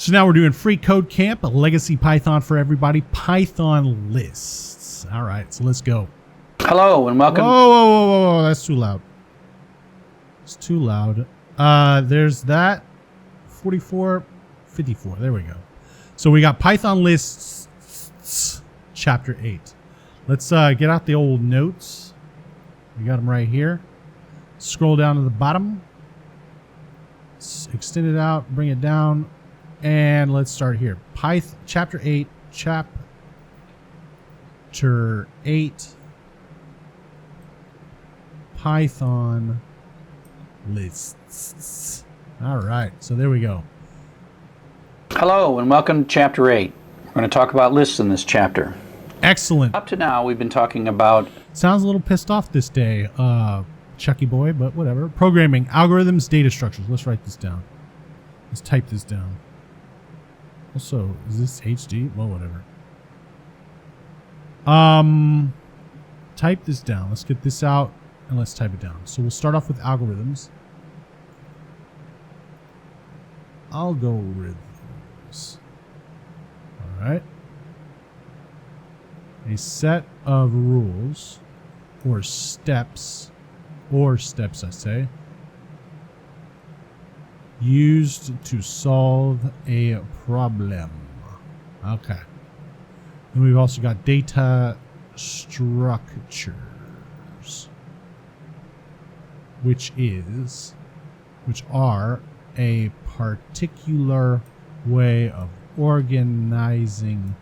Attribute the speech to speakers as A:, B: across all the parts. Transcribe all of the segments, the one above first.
A: So now we're doing FreeCodeCamp Legacy Python for everybody. Python lists. All right, so let's go.
B: Hello and welcome.
A: Whoa, that's too loud. It's too loud. There's that. 44, 54. There we go. So we got Python lists, chapter 8. Let's get out the old notes. We got them right here. Scroll down to the bottom. Extend it out, bring it down, and let's start here. Python chapter 8, Python lists. All right, so there we go.
B: Hello and welcome to chapter 8. We're going to talk about lists in this chapter.
A: Excellent.
B: Up to now, we've been talking about...
A: Sounds a little pissed off this day, Chucky boy, but whatever. Programming, algorithms, data structures. Let's write this down. Let's type this down. Also, is this HD? Well, whatever. Type this down. Let's get this out and let's type it down. So we'll start off with algorithms. Algorithms. All right. A set of rules or steps, I say, used to solve a problem. Okay. Then we've also got data structures, which are a particular way of organizing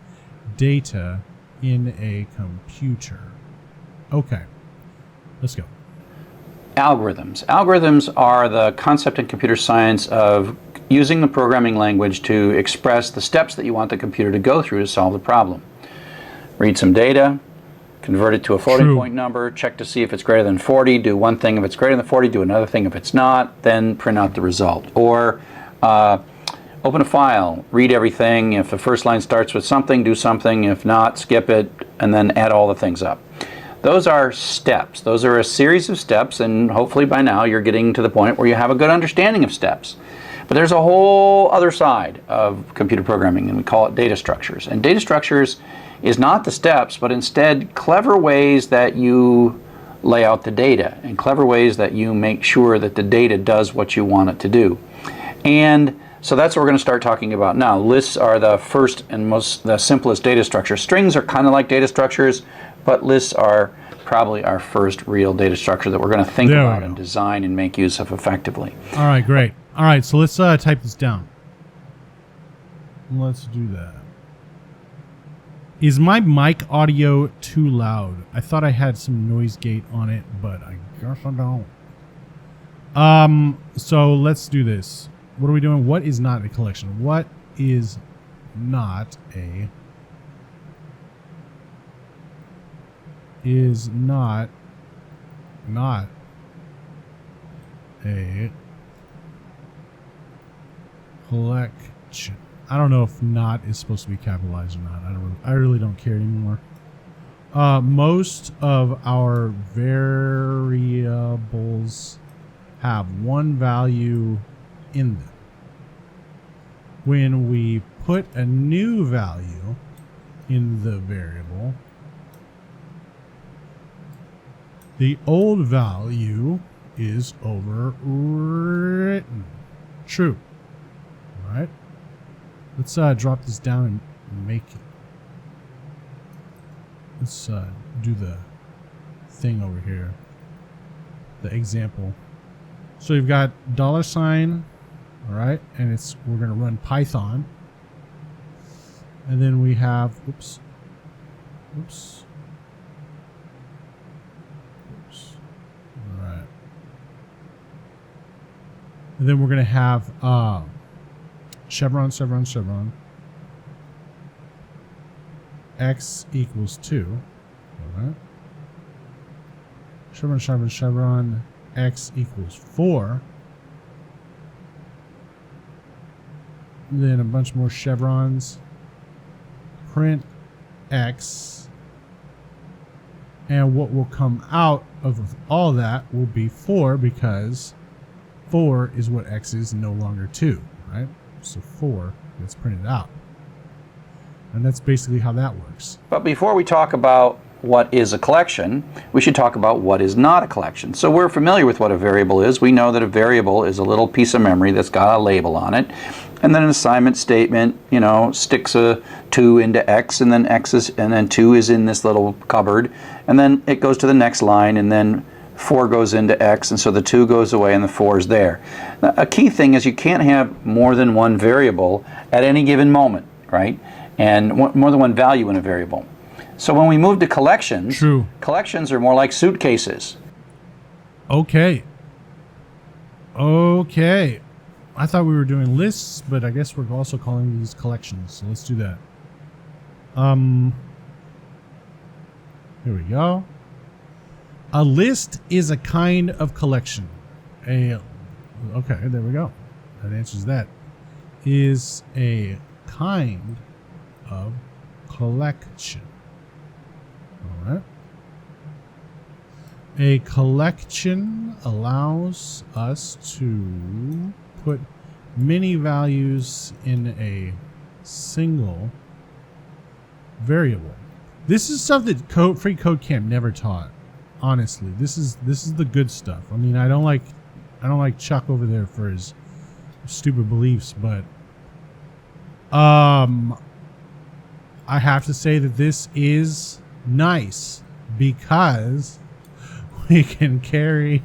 A: data in a computer. Okay, let's go.
B: Algorithms. Algorithms are the concept in computer science of using the programming language to express the steps that you want the computer to go through to solve the problem. Read some data, convert it to a floating point number, check to see if it's greater than 40, do one thing if it's greater than 40, do another thing if it's not, then print out the result. Or open a file, read everything. If the first line starts with something, do something. If not, skip it, and then add all the things up. Those are steps. Those are a series of steps, and hopefully by now you're getting to the point where you have a good understanding of steps. But there's a whole other side of computer programming, and we call it data structures. And data structures is not the steps, but instead clever ways that you lay out the data, and clever ways that you make sure that the data does what you want it to do. And so that's what we're going to start talking about now. Lists are the first and the simplest data structure. Strings are kind of like data structures, but lists are probably our first real data structure that we're going to think about and design and make use of effectively.
A: All right, great. All right, so let's type this down. Let's do that. Is my mic audio too loud? I thought I had some noise gate on it, but I guess I don't. So let's do this. What are we doing? What is not a collection? What is not a collection? I don't know if not is supposed to be capitalized or not. I really don't care anymore. Most of our variables have one value in them. When we put a new value in the variable, the old value is overwritten. True. All right. Let's drop this down and make it. Let's do the thing over here. The example. So you've got $, all right, and we're going to run Python, and then we have oops, all right, and then we're going to have chevron x equals 2, all right, chevron x equals 4, then a bunch more chevrons, print x, and what will come out of all that will be 4, because 4 is what x is, no longer 2, right? So 4 gets printed out. And that's basically how that works.
B: But before we talk about what is a collection, we should talk about what is not a collection. So we're familiar with what a variable is. We know that a variable is a little piece of memory that's got a label on it. And then an assignment statement, you know, sticks a 2 into X, and then and then 2 is in this little cupboard. And then it goes to the next line, and then 4 goes into X, and so the 2 goes away and the 4 is there. Now, a key thing is you can't have more than one variable at any given moment, right? And more than one value in a variable. So when we move to collections,
A: True.
B: Collections are more like suitcases.
A: Okay. Okay. I thought we were doing lists, but I guess we're also calling these collections. So let's do that. Here we go. A list is a kind of collection. Okay, there we go. That answers that. Is a kind of collection. All right. A collection allows us to put many values in a single variable. This is stuff that FreeCodeCamp never taught. Honestly, this is the good stuff. I mean, I don't like Chuck over there for his stupid beliefs, but I have to say that this is nice because we can carry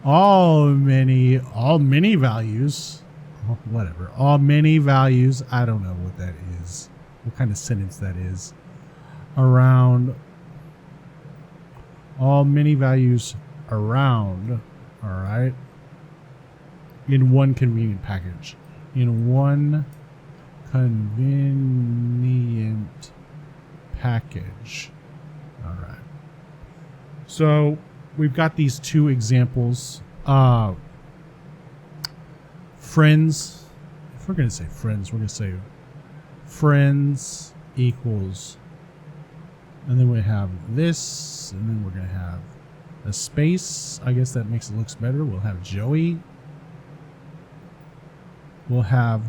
A: all many values, whatever, all many values. I don't know what that is, what kind of sentence that is, around all many values around, all right, in one convenient package, in one convenient package. All right. So we've got these two examples. Friends. If we're going to say friends, we're going to say friends equals, and then we have this, and then we're going to have a space. I guess that makes it looks better. We'll have Joey. We'll have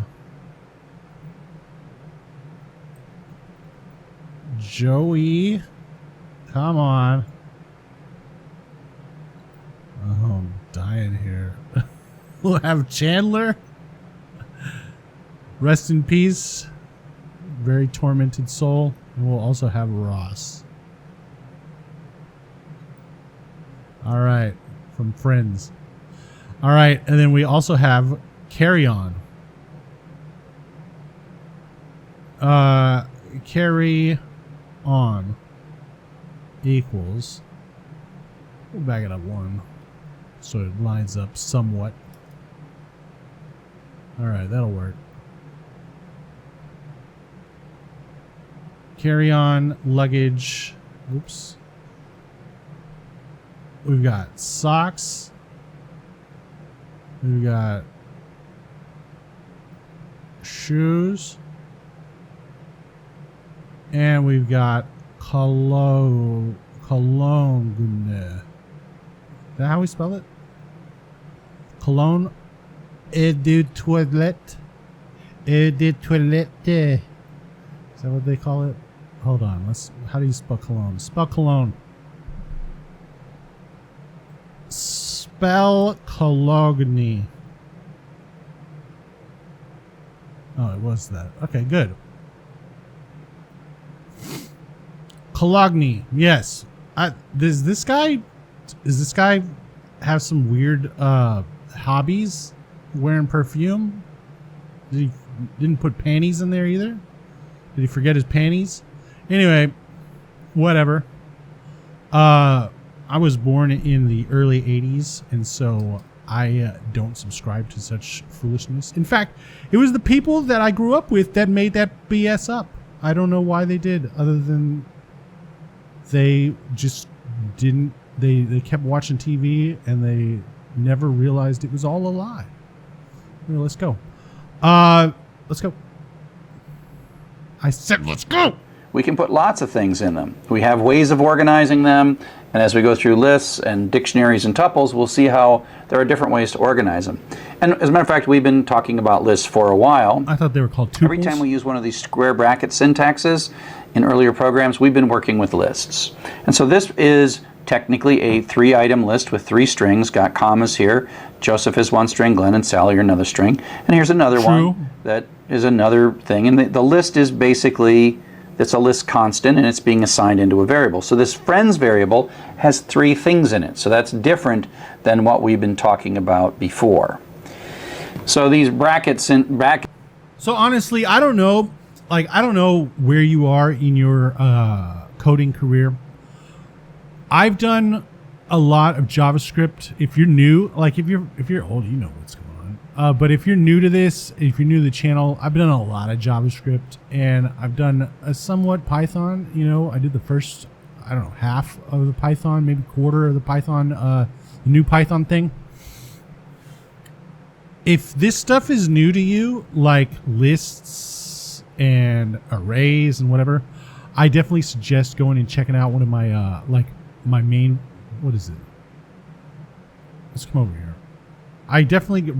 A: Joey. Come on. Oh, I'm dying here. We'll have Chandler. Rest in peace. Very tormented soul. And we'll also have Ross. All right. From Friends. All right. And then we also have Carry On. Carry On equals, we'll back it up one so it lines up somewhat. All right, that'll work. Carry on luggage. Oops. We've got socks. We've got shoes. And we've got cologne. Is that how we spell it? Cologne. Et de toilette. Et de toilette. Is that what they call it? Hold on. How do you spell cologne? Spell cologne. Spell cologne. Oh, it was that. Okay, good. Cologne. Yes. Does this guy have some weird hobbies? Wearing perfume? Didn't put panties in there either? Did he forget his panties? Anyway, whatever. I was born in the early 80s, and so I don't subscribe to such foolishness. In fact, it was the people that I grew up with that made that BS up. I don't know why they did, other than they just didn't. They kept watching TV, and they never realized it was all a lie. Here, let's go. Let's go. I said let's go.
B: we can put lots of things in them. We have ways of organizing them, and as we go through lists and dictionaries and tuples, we'll see how there are different ways to organize them. And as a matter of fact, we've been talking about lists for a while.
A: I thought they were called tuples.
B: Every time we use one of these square bracket syntaxes in earlier programs, we've been working with lists. And so this is technically a 3-item list with 3 strings, got commas here. Joseph is 1 string, Glenn and Sally are another string. And here's another one that is another thing. And the list is basically, it's a list constant and it's being assigned into a variable. So this friends variable has 3 things in it. So that's different than what we've been talking about before. So these brackets and brackets.
A: So honestly, I don't know. Like, I don't know where you are in your coding career. I've done a lot of JavaScript. If you're new, like if you're old, you know what's going on. But if you're new to this, if you're new to the channel, I've done a lot of JavaScript, and I've done a somewhat Python. You know, I did the first, I don't know, half of the Python, maybe quarter of the Python, the new Python thing. If this stuff is new to you, like lists and arrays and whatever, I definitely suggest going and checking out one of my my main, what is it? Let's come over here. I definitely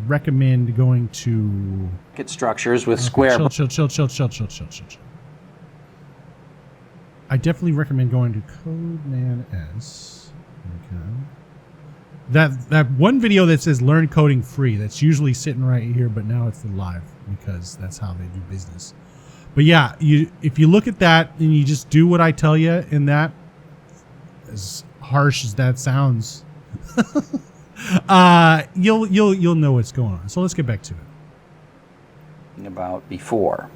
A: recommend going to
B: bracket structures with square.
A: Chill. I definitely recommend going to Codeman S. Okay. That one video that says "Learn Coding Free." That's usually sitting right here, but now it's live because that's how they do business. But yeah, if you look at that and you just do what I tell you in that, as harsh as that sounds, you'll know what's going on. So let's get back to it.
B: About before.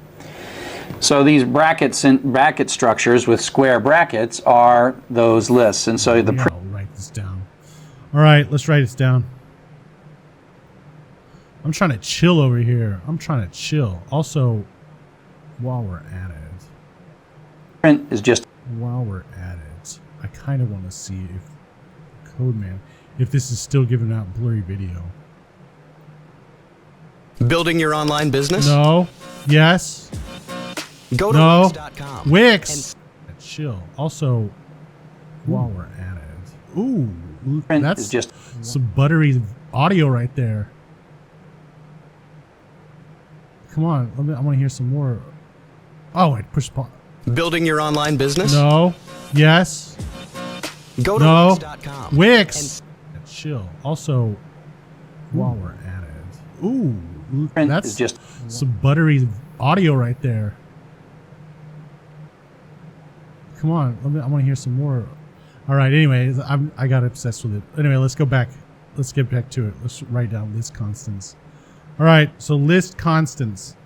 B: So these brackets and bracket structures with square brackets are those lists, and so
A: I'll write this down. All right, let's write this down. I'm trying to chill over here. I'm trying to chill. Also, while we're at it,
B: print is just
A: while we're at it, I kind of want to see if Codeman, if this is still giving out blurry video.
C: Building your online business?
A: No. Yes.
C: Go to
A: no.
C: Wix.com.
A: Wix. Chill. Also, while we're at it, ooh,
B: print
A: that's
B: is just
A: some buttery audio right there. Come on, I want to hear some more. Oh, wait, push pause.
C: Building your online business?
A: No. Yes.
C: Go to
A: no.
C: Wix.com.
A: Wix. Chill. Also, while we're at it, ooh,
B: print
A: that's
B: is just
A: some buttery audio right there. Come on, I want to hear some more. All right. Anyway, I got obsessed with it. Anyway, let's go back. Let's get back to it. Let's write down list constants. All right. So list constants.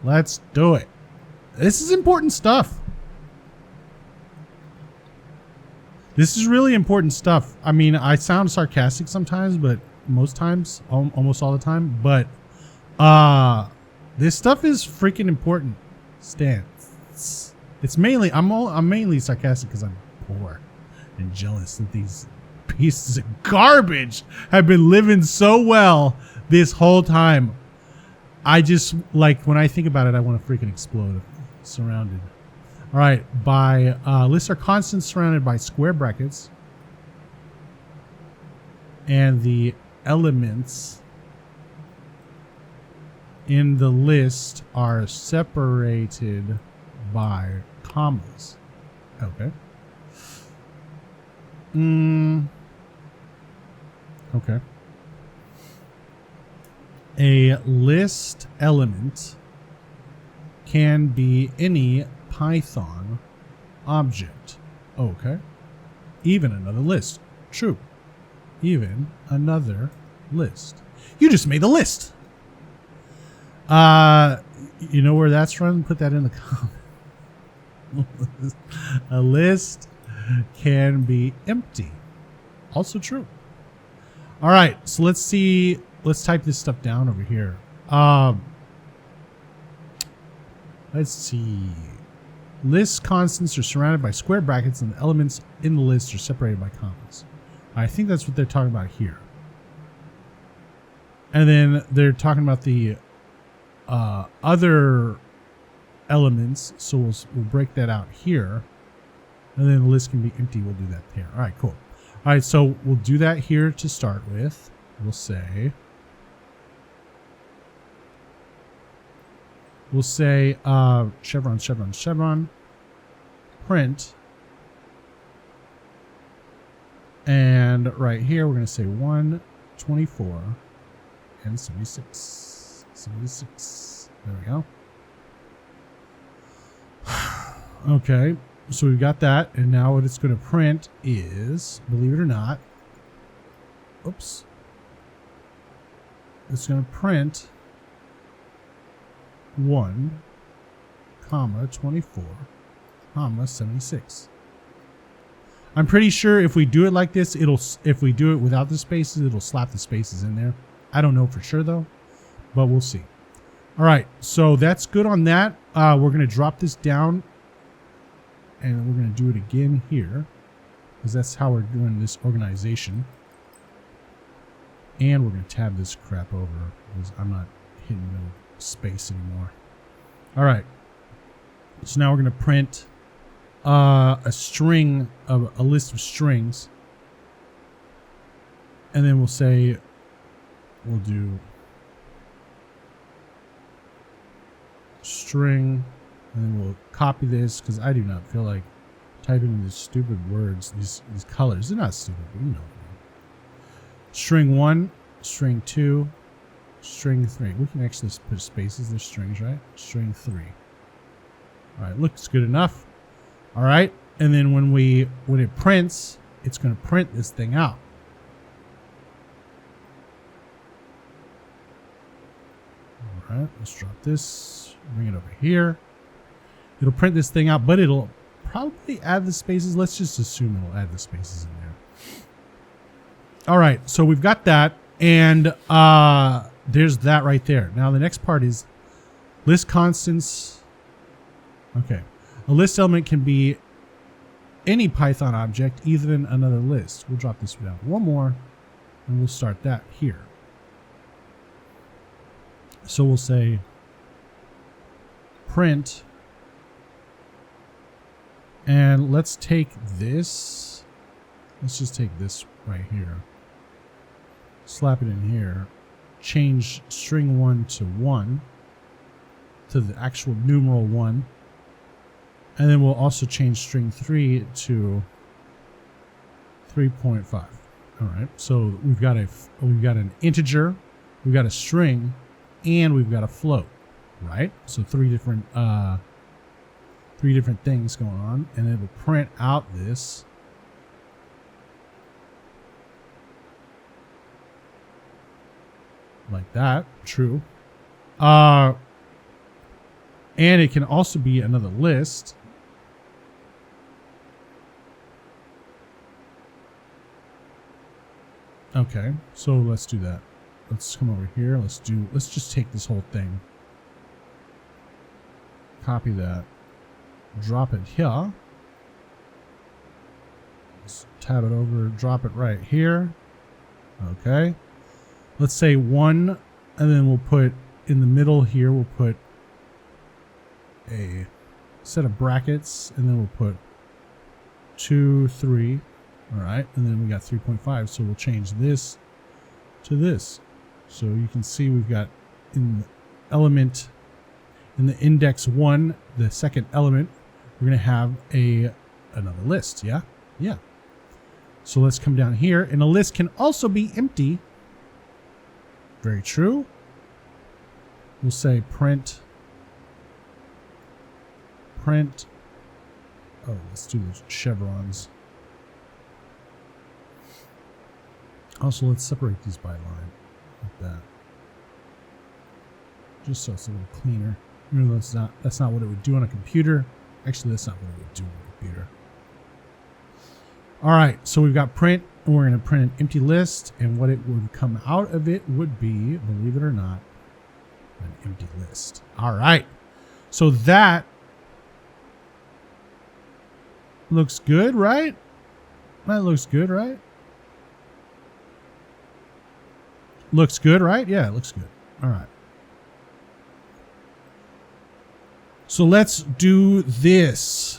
A: Let's do it. This is important stuff. This is really important stuff. I mean, I sound sarcastic sometimes, but most times, almost all the time. But this stuff is freaking important. Stan. It's mainly I'm mainly sarcastic because I'm poor and jealous that these pieces of garbage have been living so well this whole time. I just, like, when I think about it, I want to freaking explode. Surrounded. All right. By lists are constants surrounded by square brackets, and the elements in the list are separated by commas. Okay. Okay. A list element can be any Python object. Okay. Even another list. True. Even another list. You just made a list. You know where that's from? Put that in the comments. A list can be empty. Also true. All right, so let's see. Let's type this stuff down over here. Let's see. List constants are surrounded by square brackets, and the elements in the list are separated by commas. I think that's what they're talking about here. And then they're talking about the other elements. So we'll break that out here. And then the list can be empty. We'll do that there. All right, cool. All right, so we'll do that here to start with. We'll say chevron, print. And right here, we're going to say 124 and 76. 76. There we go. Okay. So we've got that, and now what it's going to print is, believe it or not, oops, it's going to print 1, comma 24, comma 76. I'm pretty sure if we do it like this, if we do it without the spaces, it'll slap the spaces in there. I don't know for sure though, but we'll see. All right, so that's good on that. We're going to drop this down. And we're going to do it again here, because that's how we're doing this organization. And we're going to tab this crap over, because I'm not hitting no space anymore. All right. So now we're going to print a string of a list of strings. And then we'll say, we'll do string. And then we'll copy this, because I do not feel like typing these stupid words, these colors. They're not stupid, but you know. String 1, string 2, string 3. We can actually put spaces. There's strings, right? String 3. All right, looks good enough. All right, and then when it prints, it's going to print this thing out. All right, let's drop this, bring it over here. It'll print this thing out, but it'll probably add the spaces. Let's just assume it'll add the spaces in there. All right, so we've got that, and there's that right there. Now the next part is list constants. Okay, a list element can be any Python object, even another list. We'll drop this down one more, and we'll start that here. So we'll say print. And let's take this. Let's just take this right here. Slap it in here. Change string 1 to 1. To the actual numeral 1. And then we'll also change string 3 to 3.5. All right. So we've got an integer, we've got a string, and we've got a float. Right? So three different things going on, and it will print out this like that. True. And it can also be another list. Okay, so let's do that. Let's come over here. Let's just take this whole thing. Copy that. Drop it here. Let's tab it over, drop it right here. Okay. Let's say 1, and then we'll put in the middle here, we'll put a set of brackets, and then we'll put 2, 3. All right. And then we got 3.5. So we'll change this to this. So you can see we've got in the element, in the index 1, the second element, we're going to have another list. Yeah. Yeah. So let's come down here, and a list can also be empty. Very true. We'll say print. Oh, let's do the chevrons. Also, let's separate these by line like that. Just so it's a little cleaner. Even though that's not what it would do on a computer. Actually, that's not what it would do on a computer. All right, so we've got print, and we're going to print an empty list, and what it would come out of it would be, believe it or not, an empty list. All right, so that looks good, right? That looks good, right? Looks good, right? Yeah, it looks good. All right. So let's do this.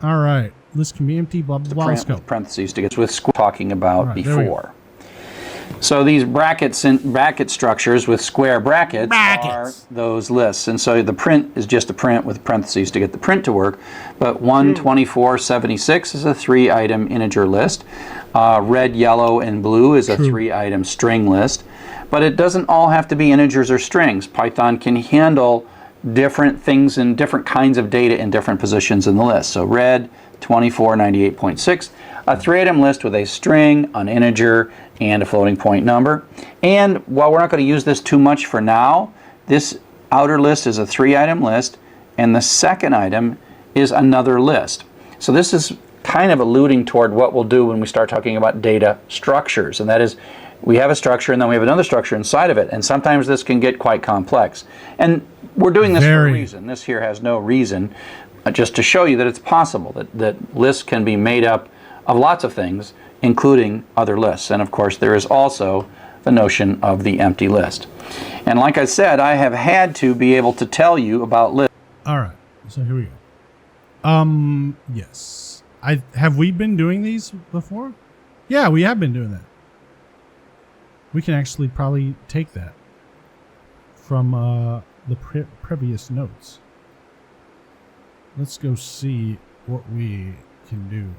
A: All right. List can be empty, blah, blah, blah. Let's go.
B: With parentheses to get with square talking about
A: Right,
B: before. So these brackets and bracket structures with square brackets are those lists. And so the print is just a print with parentheses to get the print to work. But 12476 is a 3-item integer list. Red, yellow, and blue is a 3-item string list. But it doesn't all have to be integers or strings. Python can handle different things and different kinds of data in different positions in the list. So red, 2498.6, a 3-item list with a string, an integer, and a floating point number. And while we're not going to use this too much for now, this outer list is a 3-item list, and the second item is another list. So this is kind of alluding toward what we'll do when we start talking about data structures, and that is we have a structure and then we have another structure inside of it, and sometimes this can get quite complex. And we're doing this for a reason. This here has no reason, just to show you that it's possible that lists can be made up of lots of things, including other lists. And of course there is also the notion of the empty list. And like I said, I have had to be able to tell you about lists.
A: All right, so here we go. Yes. Have we been doing these before? Yeah, we have been doing that. We can actually probably take that from the previous notes. Let's go see what we can do.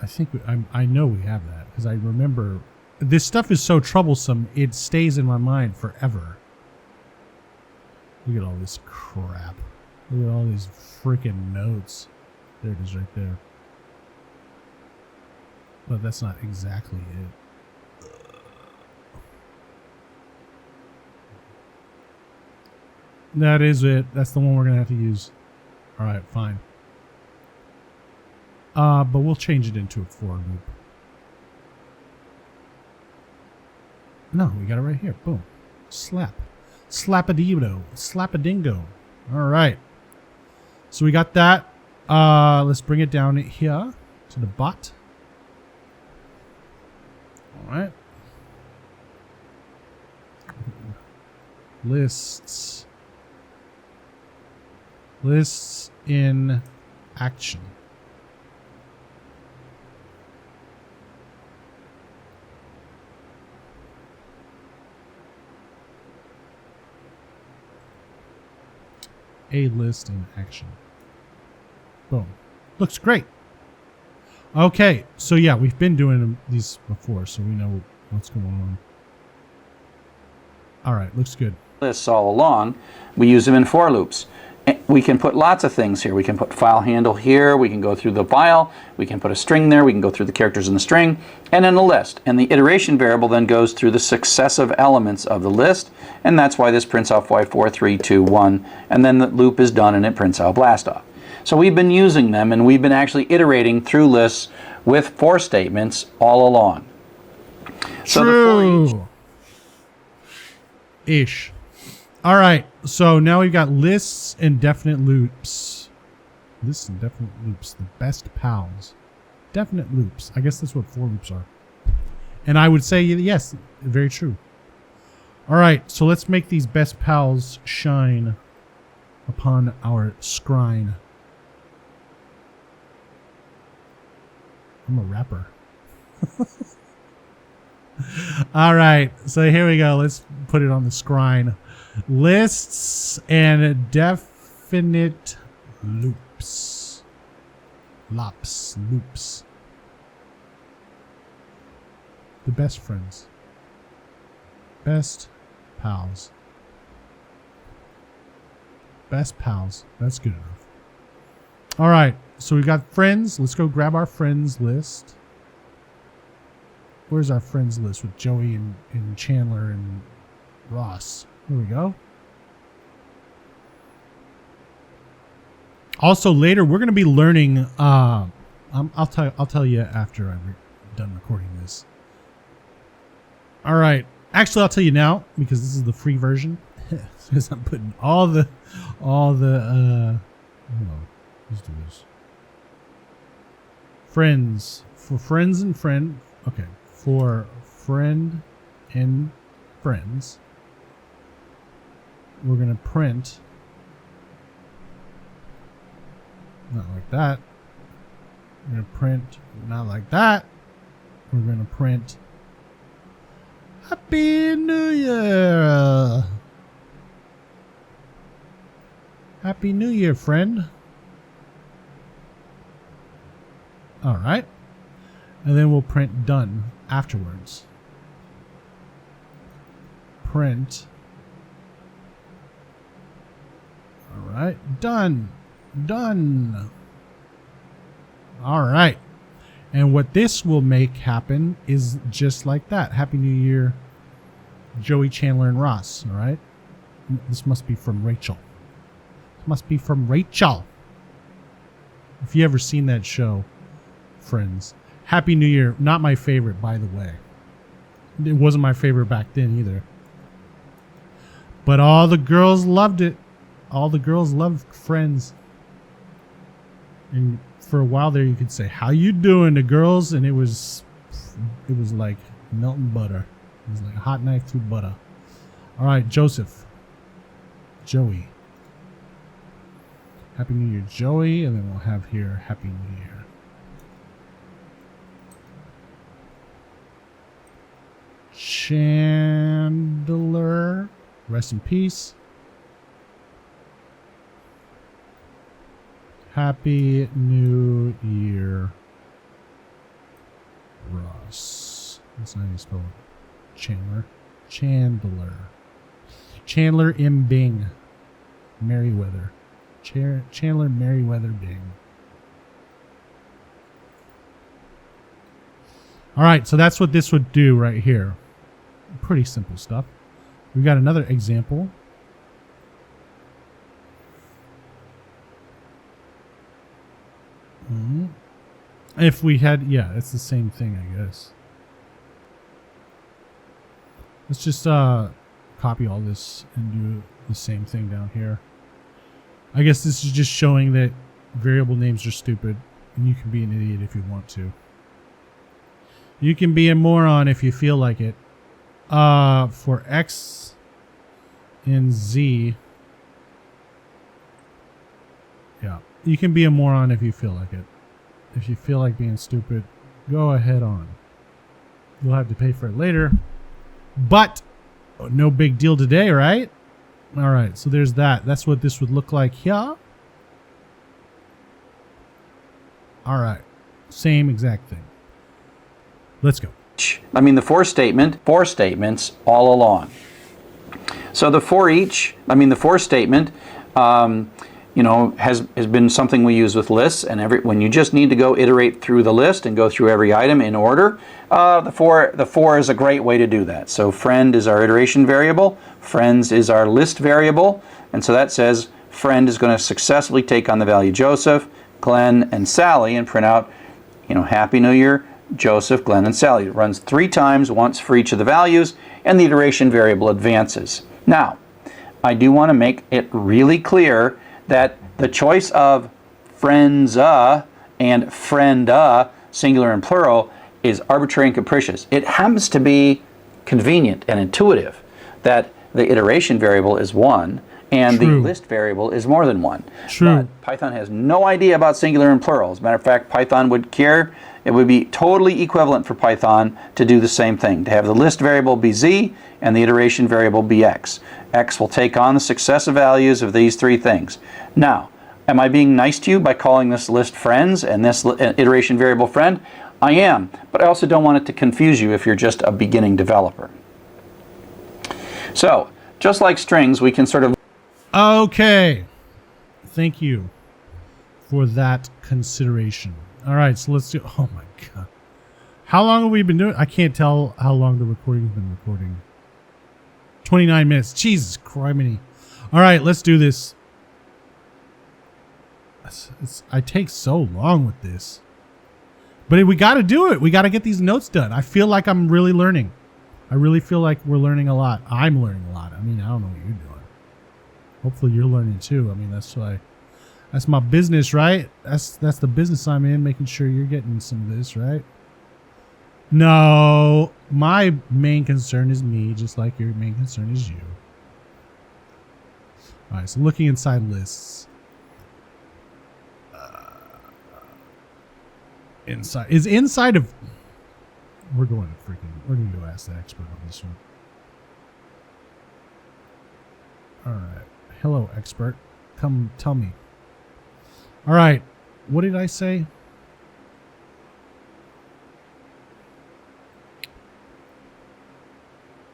A: I think I know we have that because I remember this stuff is so troublesome it stays in my mind forever. Look at all this crap. Look at all these freaking notes. There it is right there. But that's not exactly it. That is it. That's the one we're gonna have to use. All right, fine. But we'll change it into a for loop. No, we got it right here. Boom. Slap. Slap-a-dee-do. Slap-a-dingo. All right. So we got that. Let's bring it down here to the bot. All right. Lists. Lists in action. A list in action. Boom. Looks great. Okay, so yeah, we've been doing these before, so we know what's going on. All right, looks good.
B: Lists all along, we use them in for loops. We can put lots of things here. We can put file handle here. We can go through the file. We can put a string there. We can go through the characters in the string and then a list. And the iteration variable then goes through the successive elements of the list. And that's why this prints off y4, 3, 2, 1. And then the loop is done and it prints out blast off. So we've been using them and we've been actually iterating through lists with for statements all along. So
A: True. Ish. All right, so now we've got lists and definite loops. Lists and definite loops, the best pals. Definite loops. I guess that's what for loops are. And I would say, yes, very true. All right, so let's make these best pals shine upon our screen. I'm a rapper. All right, so here we go. Let's put it on the screen. Lists and definite loops. Loops. The best friends. Best pals. Best pals. That's good enough. All right, so we've got friends. Let's go grab our friends list. Where's our friends list with Joey and Chandler and Ross? Here we go. Also, later we're going to be learning. I'll tell you after I'm done recording this. All right. Actually, I'll tell you now because this is the free version. Because I'm putting all the. Hold on. Let's do this. Friends for friends and friend. Okay, for friend and friends. we're going to print. Not like that. We're going to print. Not like that. We're going to print. Happy New Year. Happy New Year, friend. All right. And then we'll print done afterwards. Print. All right. Done. Done. All right. And what this will make happen is just like that. Happy New Year, Joey, Chandler, and Ross. All right. This must be from Rachel. This must be from Rachel. If you ever seen that show, Friends. Happy New Year. Not my favorite, by the way. It wasn't my favorite back then either. But all the girls loved it. All the girls loved Friends. And for a while there, you could say, "How you doing, the girls?" And it was like melting butter. It was like a hot knife through butter. All right, Joseph. Joey. Happy New Year, Joey. And then we'll have here, Happy New Year. Chandler. Rest in peace. Happy New Year, Ross. That's not how you spell it. Chandler. Chandler. Chandler M. Bing. Merriweather. Chandler Merriweather Bing. All right, so that's what this would do right here. Pretty simple stuff. We've got another example. If we had, yeah, it's the same thing, I guess. Let's just copy all this and do the same thing down here. I guess this is just showing that variable names are stupid, and you can be an idiot if you want to. You can be a moron if you feel like it. For X and Z, yeah, you can be a moron if you feel like it. If you feel like being stupid, go ahead on. You'll have to pay for it later, but no big deal today, right? All right, so there's that. That's what this would look like here. All right, same exact thing. Let's go.
B: I mean, the for statement, four statements all along. So the for statement, has been something we use with lists, and when you just need to go iterate through the list and go through every item in order, the for is a great way to do that. So friend is our iteration variable, friends is our list variable, and so that says friend is going to successfully take on the value Joseph, Glenn, and Sally and print out, Happy New Year, Joseph, Glenn, and Sally. It runs 3 times, once for each of the values, and the iteration variable advances. Now, I do want to make it really clear that the choice of friends and friend singular and plural is arbitrary and capricious. It happens to be convenient and intuitive that the iteration variable is 1 and
A: True.
B: the list variable is more than 1.
A: True.
B: But Python has no idea about singular and plural. As a matter of fact, Python would care. It would be totally equivalent for Python to do the same thing, to have the list variable be z and the iteration variable be x. X will take on the successive values of these 3 things. Now, am I being nice to you by calling this list friends and this iteration variable friend? I am, but I also don't want it to confuse you if you're just a beginning developer. So, just like strings, we can sort of...
A: Okay. Thank you for that consideration. All right, so let's do... Oh, my God. How long have we been doing? I can't tell how long the recording's been recording. 29 minutes. Jesus criminy. All right, let's do this. I take so long with this. But we got to do it. We got to get these notes done. I feel like I'm really learning. I really feel like we're learning a lot. I'm learning a lot. I mean, I don't know what you're doing. Hopefully you're learning too. I mean, that's my business, right? That's the business I'm in, making sure you're getting some of this, right? No, my main concern is me, just like your main concern is you. All right, so looking inside lists. Inside of. We're going to go ask the expert on this one. All right. Hello, expert. Come tell me. All right. What did I say?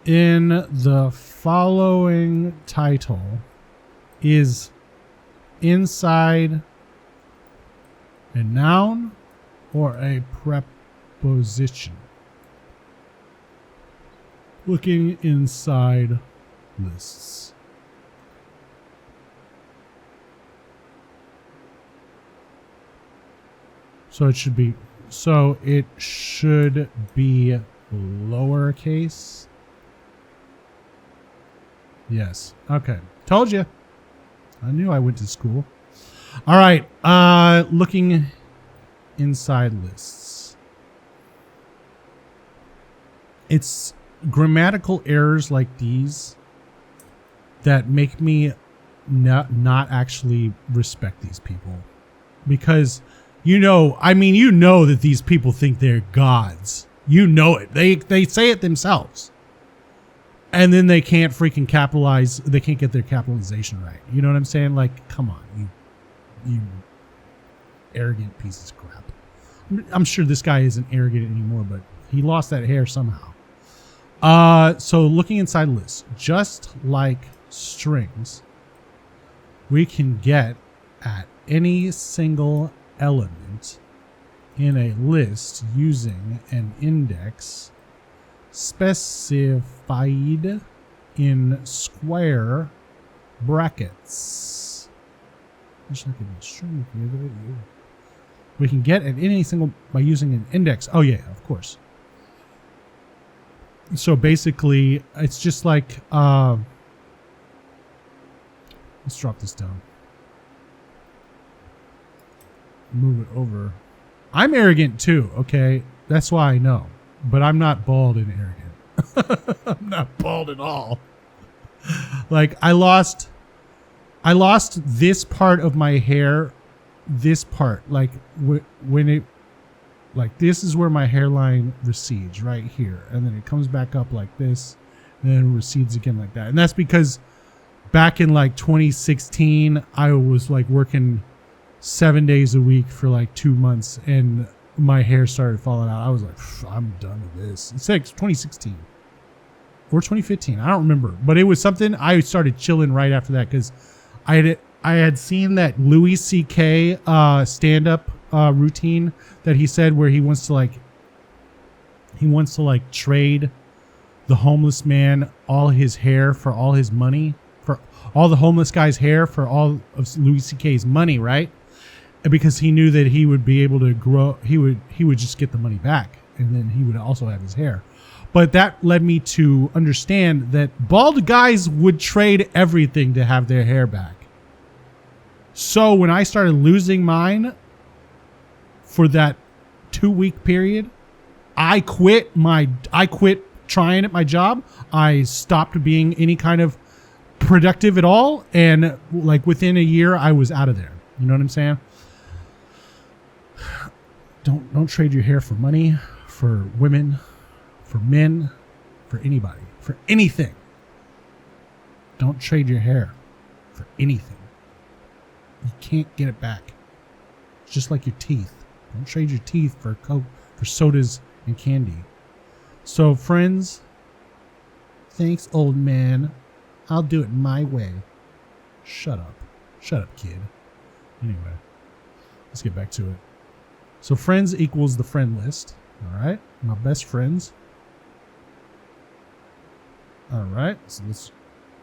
A: In the following title is inside a noun or a preposition. Looking inside lists. So it should be lowercase. Yes. Okay. Told you. I knew I went to school. All right. Looking inside lists. It's grammatical errors like these that make me not actually respect these people. Because, that these people think they're gods. You know it. They say it themselves. And then they can't freaking capitalize. They can't get their capitalization right. You know what I'm saying? Like, come on, you arrogant pieces of crap. I'm sure this guy isn't arrogant anymore, but he lost that hair somehow. So looking inside lists, just like strings, we can get at any single element in a list using an index specified in square brackets. We can get at any single by using an index. Oh yeah, of course. So basically, it's just like let's drop this down. Move it over. I'm arrogant too, okay? That's why I know. But I'm not bald and arrogant. I'm not bald at all. Like I lost this part of my hair, this part, like when it, like this is where my hairline recedes right here. And then it comes back up like this and then it recedes again like that. And that's because back in like 2016, I was like working 7 days a week for like 2 months and my hair started falling out. I was like, I'm done with this. It's like 2016 or 2015. I don't remember, but it was something. I started chilling right after that because I had seen that Louis C.K. stand-up routine that he said where he wants to trade the homeless man all his hair for all his money, for all the homeless guy's hair for all of Louis C.K.'s money, right? Because he knew that he would be able to grow, he would just get the money back, and then he would also have his hair. But that led me to understand that bald guys would trade everything to have their hair back. So when I started losing mine for that 2-week period, I quit trying at my job. I stopped being any kind of productive at all, and like within a year I was out of there. You know what I'm saying? Don't trade your hair for money, for women, for men, for anybody, for anything. Don't trade your hair for anything. You can't get it back. It's just like your teeth. Don't trade your teeth for Coke, for sodas and candy. So friends, thanks old man. I'll do it my way. Shut up. Shut up, kid. Anyway, let's get back to it. So friends equals the friend list. All right. My best friends. All right. So let's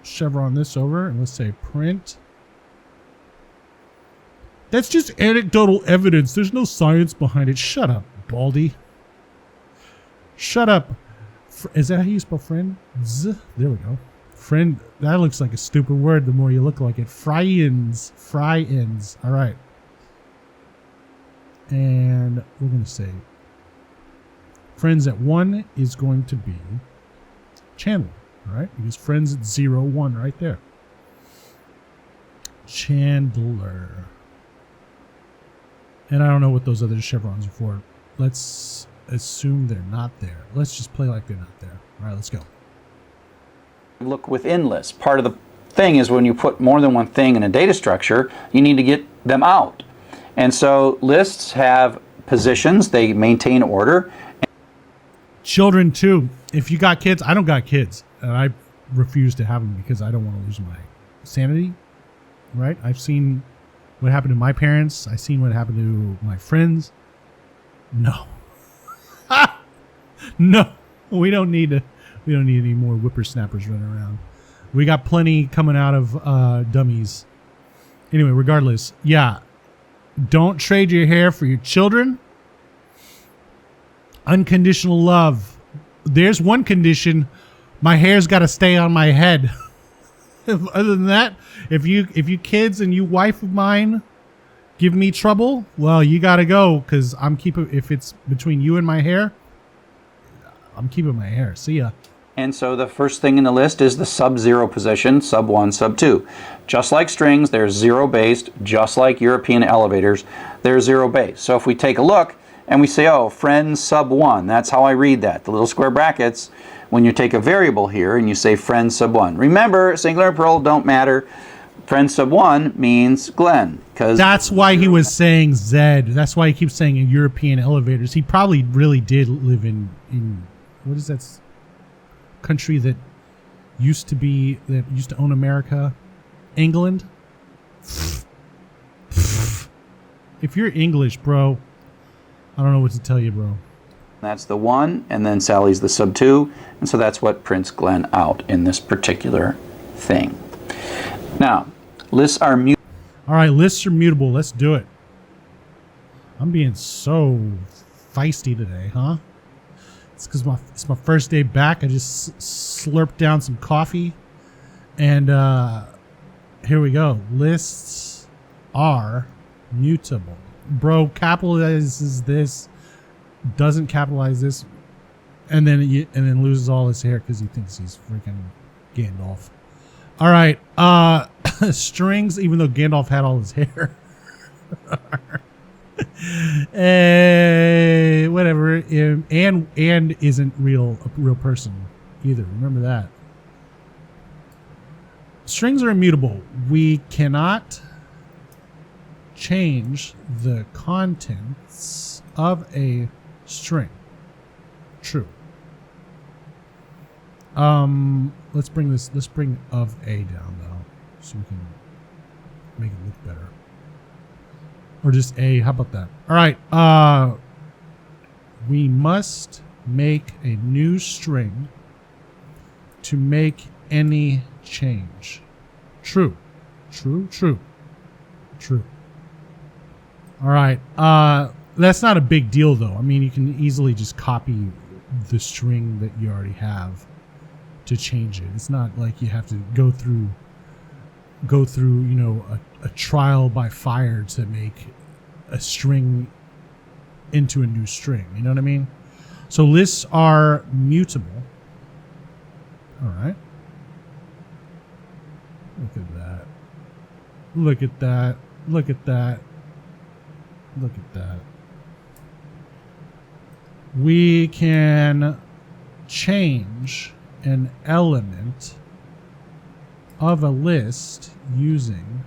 A: chevron this over and let's say print. That's just anecdotal evidence. There's no science behind it. Shut up, Baldy. Shut up. Is that how you spell friend? Z. There we go. Friend. That looks like a stupid word the more you look like it. Fry-ins. Fry-ins. All right. And we're going to say friends at 1 is going to be Chandler, all right? Because friends at 0, 1 right there. Chandler. And I don't know what those other chevrons are for. Let's assume they're not there. Let's just play like they're not there. All right, let's go.
B: Look within lists. Part of the thing is when you put more than one thing in a data structure, you need to get them out. And so lists have positions. They maintain order.
A: Children, too. If you got kids, I don't got kids. And I refuse to have them because I don't want to lose my sanity. Right? I've seen what happened to my parents. I've seen what happened to my friends. No. No. We don't need any more whippersnappers running around. We got plenty coming out of dummies. Anyway, regardless, yeah. Don't trade your hair for your children. Unconditional love. There's one condition. My hair's got to stay on my head. Other than that, if you kids and you wife of mine give me trouble, well, you got to go because if it's between you and my hair, I'm keeping my hair. See ya.
B: And so the first thing in the list is the sub-0 position, sub-1, sub-2. Just like strings, they're zero-based. Just like European elevators, they're zero-based. So if we take a look and we say, oh, friend sub-1, that's how I read that. The little square brackets, when you take a variable here and you say friend sub-1. Remember, singular and plural don't matter. Friend sub-1 means Glenn.
A: That's why he was saying Zed. That's why he keeps saying in European elevators. He probably really did live in what is that country that used to own America? England? If you're English, bro, I don't know what to tell you, bro.
B: That's the 1, and then Sally's the sub-2, and so that's what prints Glenn out in this particular thing. Now, lists are mutable.
A: All right, lists are mutable. Let's do it. I'm being so feisty today, huh? It's because it's my first day back. I just slurped down some coffee, and here we go. Lists are mutable. Bro capitalizes this, doesn't capitalize this, and then loses all his hair because he thinks he's freaking Gandalf. All right, strings. Even though Gandalf had all his hair, whatever. And isn't a real person either. Remember that. Strings are immutable. We cannot change the contents of a string. True. Let's bring of a down though, so we can make it look better. Or just a, how about that? All right, we must make a new string to make any change. True. All right, that's not a big deal though. I mean, you can easily just copy the string that you already have to change it. It's not like you have to go through a trial by fire to make a string into a new string. You know what I mean? So lists are mutable. All right. Look at that. Look at that. Look at that. Look at that. We can change an element of a list using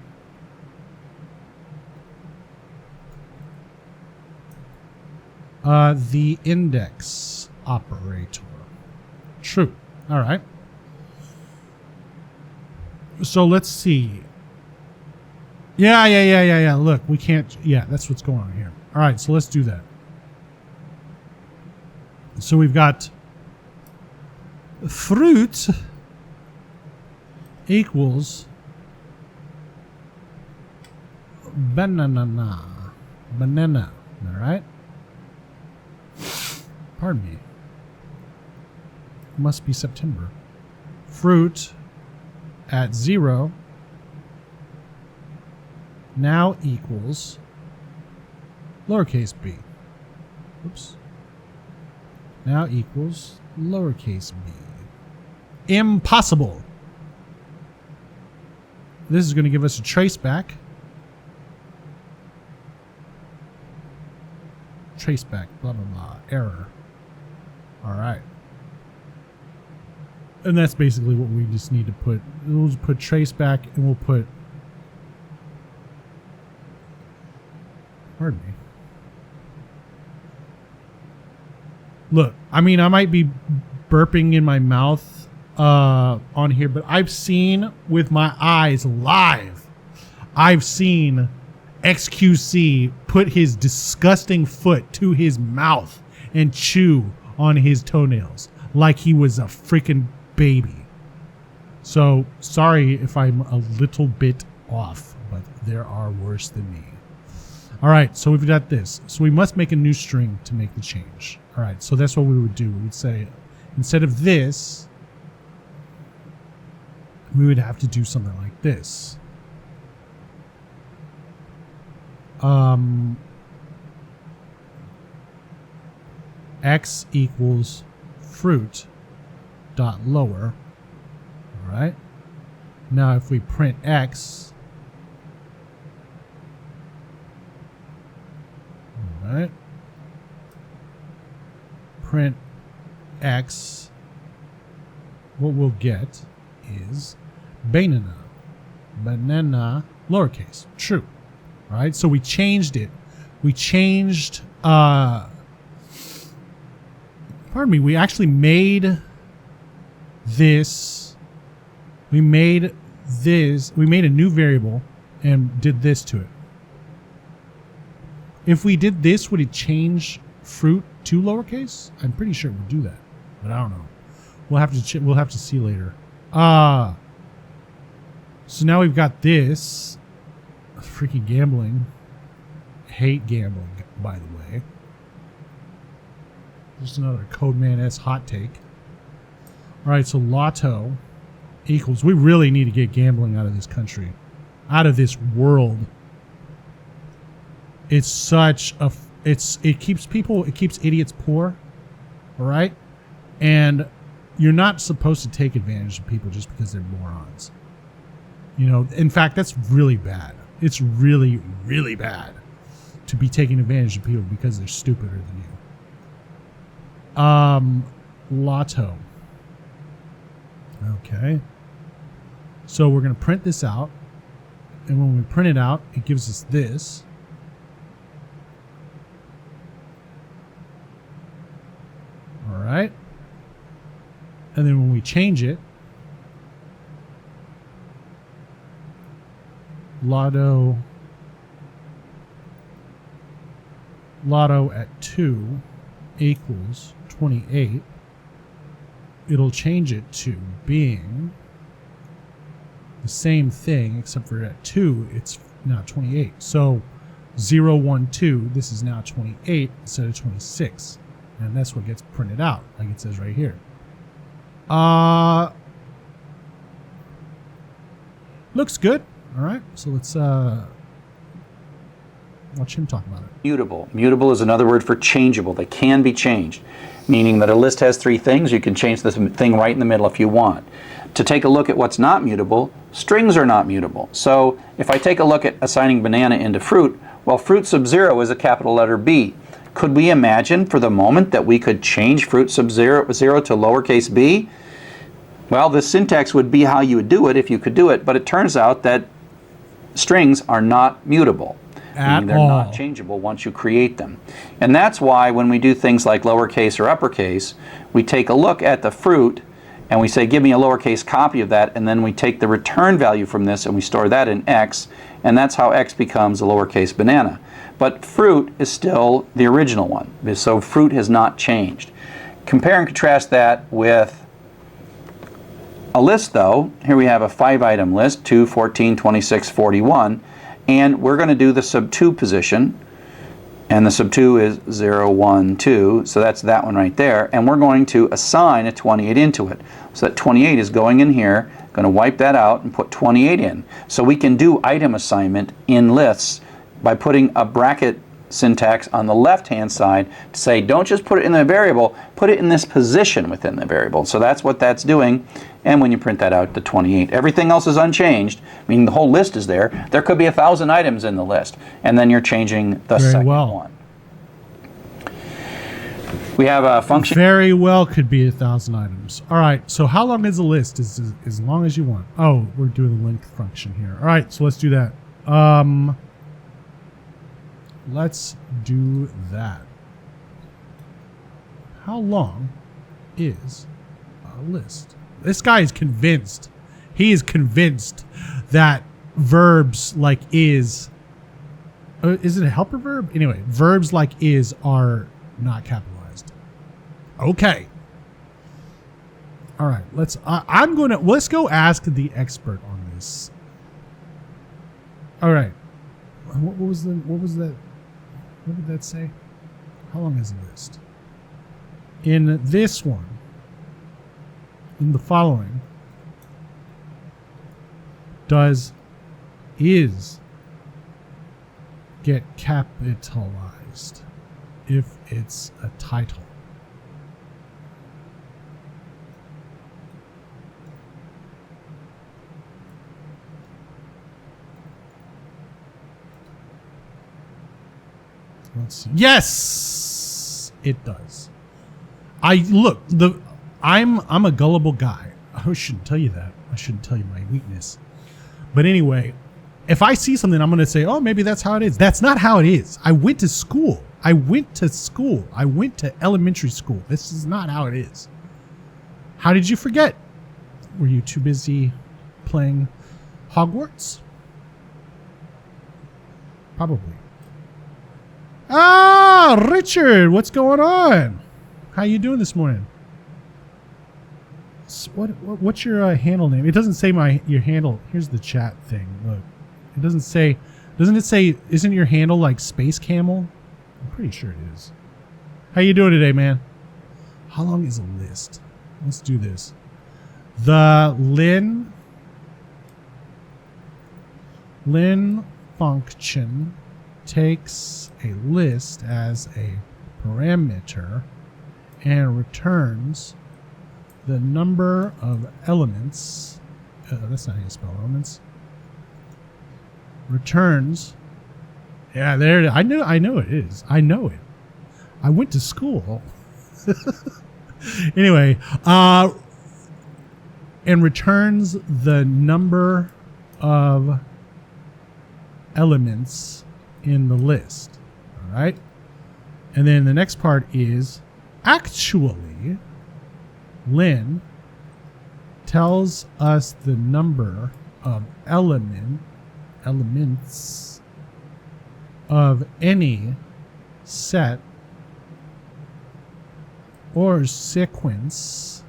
A: the index operator. True. All right. So let's see. Yeah. Look, we can't. Yeah, that's what's going on here. All right, so let's do that. So we've got fruit equals banana. All right. Pardon me. Must be September. Fruit at 0 now equals lowercase b. Oops. Now equals lowercase b. Impossible. This is going to give us a traceback. Traceback, blah, blah, blah, error. All right. And that's basically what we just need to put. We'll just put traceback and we'll put, pardon me. Look, I mean, I might be burping in my mouth on here, but I've seen with my eyes live, I've seen XQC put his disgusting foot to his mouth and chew on his toenails like he was a freaking baby. So sorry if I'm a little bit off, but there are worse than me. All right, so we've got this. So we must make a new string to make the change. All right, so that's what we would do. We would say, instead of this, we would have to do something like this. X equals fruit dot lower. All right. Now, if we print X, all right, print X, what we'll get is banana, lowercase, true. All right, so we changed it. We changed, pardon me, we actually made this, we made a new variable and did this to it. If we did this, would it change fruit to lowercase? I'm pretty sure it would do that, but I don't know. We'll have to see later. So now we've got this. Freaking gambling. Hate gambling, by the way. Just another Codeman-S hot take. All right, so lotto equals. We really need to get gambling out of this country, out of this world. It's such a. It keeps idiots poor. All right, and you're not supposed to take advantage of people just because they're morons. You know, in fact, that's really bad. It's really, really bad to be taking advantage of people because they're stupider than you. Lotto. Okay. So we're going to print this out. And when we print it out, it gives us this. All right. And then when we change it, Lotto at 2 equals 28. It'll change it to being the same thing, except for at 2, it's now 28. So 0, 1, 2, this is now 28 instead of 26. And that's what gets printed out, like it says right here. Looks good. All right, so let's watch him talk about it.
B: Mutable. Mutable is another word for changeable. They can be changed, meaning that a list has 3 things. You can change the thing right in the middle if you want. To take a look at what's not mutable, strings are not mutable. So if I take a look at assigning banana into fruit, well, fruit sub 0 is a capital letter B. Could we imagine for the moment that we could change fruit sub 0 to lowercase b? Well, the syntax would be how you would do it if you could do it, but it turns out that strings are not mutable. Meaning they're not changeable once you create them. And that's why when we do things like lowercase or uppercase, we take a look at the fruit and we say, give me a lowercase copy of that, and then we take the return value from this and we store that in X, and that's how X becomes a lowercase banana. But fruit is still the original one, so fruit has not changed. Compare and contrast that with a list, though. Here we have a 5-item list, 2, 14, 26, 41. And we're going to do the sub 2 position. And the sub 2 is 0, 1, 2. So that's that one right there. And we're going to assign a 28 into it. So that 28 is going in here. Going to wipe that out and put 28 in. So we can do item assignment in lists by putting a bracket syntax on the left-hand side to say, don't just put it in the variable, put it in this position within the variable. So that's what that's doing. And when you print that out to 28, everything else is unchanged, meaning the whole list is there. There could be 1,000 items in the list, and then you're changing the second one. We have a function.
A: Very well could be 1,000 items. All right, so how long is the list? Is as long as you want. Oh, we're doing the length function here. All right, so let's do that. Let's do that. How long is a list? This guy is convinced. He is convinced that verbs like is it a helper verb? Anyway, verbs like is are not capitalized. Okay. All right, let's go ask the expert on this. All right. What did that say? How long is the list? In this one, in the following, does is get capitalized if it's a title? Let's see. Yes, it does. I'm a gullible guy. I shouldn't tell you that. I shouldn't tell you my weakness. But anyway, if I see something, I'm going to say, oh, maybe that's how it is. That's not how it is. I went to school. I went to elementary school. This is not how it is. How did you forget? Were you too busy playing Hogwarts? Probably. Ah, Richard, what's going on? How you doing this morning? What's your handle name? It doesn't say your handle. Here's the chat thing. Look, it doesn't say. Doesn't it say? Isn't your handle like Space Camel? I'm pretty sure it is. How you doing today, man? How long is a list? Let's do this. The len function takes a list as a parameter and returns the number of elements. That's not how you spell elements. Returns. Yeah, there it is. I know it is. I know it. I went to school. Anyway, and returns the number of elements in the list. All right. And then the next part is actually len tells us the number of elements of any set or sequence,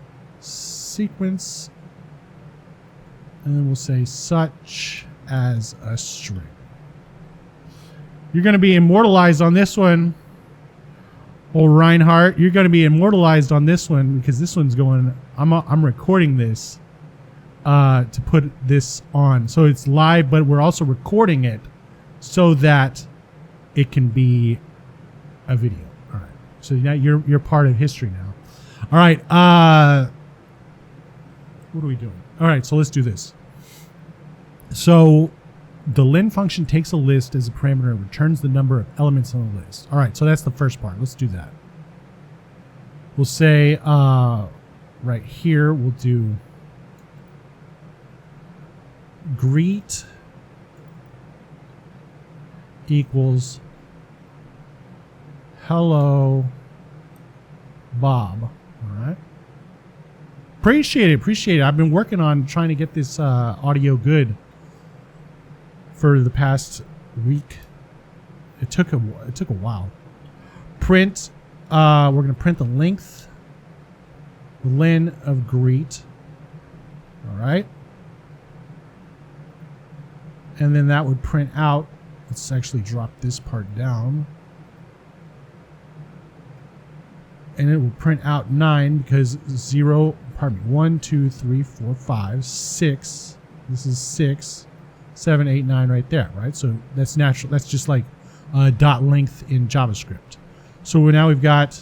A: and then we'll say such as a string. You're going to be immortalized on this one, old Reinhardt. You're going to be immortalized on this one because this one's going. I'm recording this to put this on, so it's live, but we're also recording it so that it can be a video. All right. So now you're part of history now. All right. What are we doing? All right. So let's do this. So the len function takes a list as a parameter and returns the number of elements on the list. All right, so that's the first part. Let's do that. We'll say right here, we'll do greet equals hello Bob. All right. Appreciate it. I've been working on trying to get this audio good for the past week. It took a while. Print. We're going to print the length, the len of greet. All right. And then that would print out. Let's actually drop this part down. And it will print out 9 because 1, 2, 3, 4, 5, 6. This is 6. 7, 8, 9 right there, right? So that's natural. That's just like dot length in JavaScript. So now we've got